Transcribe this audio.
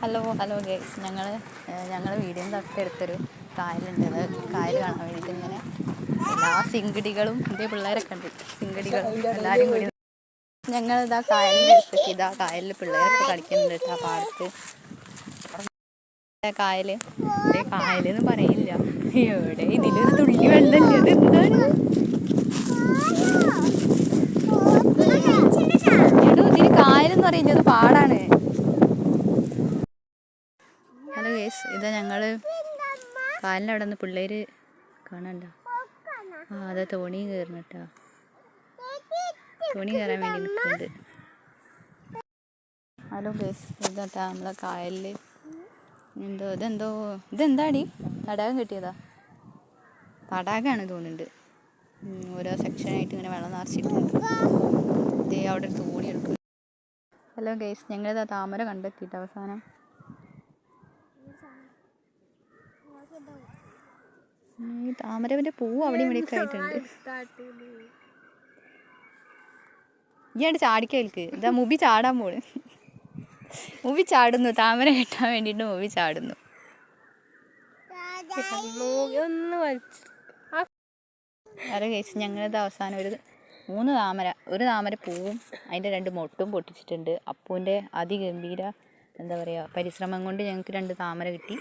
Hello guys, ഞങ്ങളെ വീടിന് തൊട്ടടുത്തൊരു കായലുണ്ട്. കായൽ കാണാൻ വേണ്ടിയിട്ട് ഇങ്ങനെ എല്ലാ സിങ്കിടികളും എൻ്റെ പിള്ളേരൊക്കെ ഉണ്ട്. സിങ്കിടികളും എല്ലാവരും കൂടി ഞങ്ങളിതാ കായലിൻ്റെ അടുത്തേക്ക്, ഇതാ കായലിൽ പിള്ളേരൊക്കെ കളിക്കുന്നുണ്ട് കേട്ടോ. പാടത്ത് കായലെന്ന് പറയില്ല, എവിടെ ഇതിലൊരു തുള്ളി വെള്ളമില്ല. ഇതിന് കായലെന്ന് പറയുന്നത് പാടാണ്. ഹലോ ഗൈസ്, ഇതാ ഞങ്ങൾ കാലിൻ്റെ അവിടെ നിന്ന് പിള്ളേർ കാണണ്ട. അതാ തോണി കയറുന്നു കേട്ടോ. തോണി കയറാൻ വേണ്ടി നിൽക്കുന്നുണ്ട്. ഹലോ ഗൈസ്, ഇതാട്ടാ നമ്മളെ കായലിൽ ഇതെന്താടി തടാകം കിട്ടിയതാ? തടാകമാണ് തോന്നുന്നുണ്ട്. ഓരോ സെക്ഷനായിട്ട് ഇങ്ങനെ വെള്ളം നിറച്ചിട്ടുണ്ട്. ഇതേ അവിടെ ഒരു തോണി എടുക്കും. ഹലോ ഗൈസ്, ഞങ്ങളിതാ താമര കണ്ടെത്തിയിട്ട് അവസാനം. താമരൻ്റെ പൂവ് അവിടെ ഇവിടെയൊക്കെ ആയിട്ടുണ്ട്. ഇയാണ്ട് ചാടിക്കൽക്ക്. ഇതാ മുബി ചാടാൻ പോണ്. മുബി ചാടുന്നു, താമര കെട്ടാൻ വേണ്ടിയിട്ട് മുബി ചാടുന്നു. വേറെ കേസ് ഞങ്ങളിത് അവസാനം ഒരു താമര പൂവും അതിൻ്റെ 2 മൊട്ടും പൊട്ടിച്ചിട്ടുണ്ട്. അപ്പൂൻ്റെ അതിഗംഭീര പരിശ്രമം കൊണ്ട് ഞങ്ങൾക്ക് 2 താമര കിട്ടി.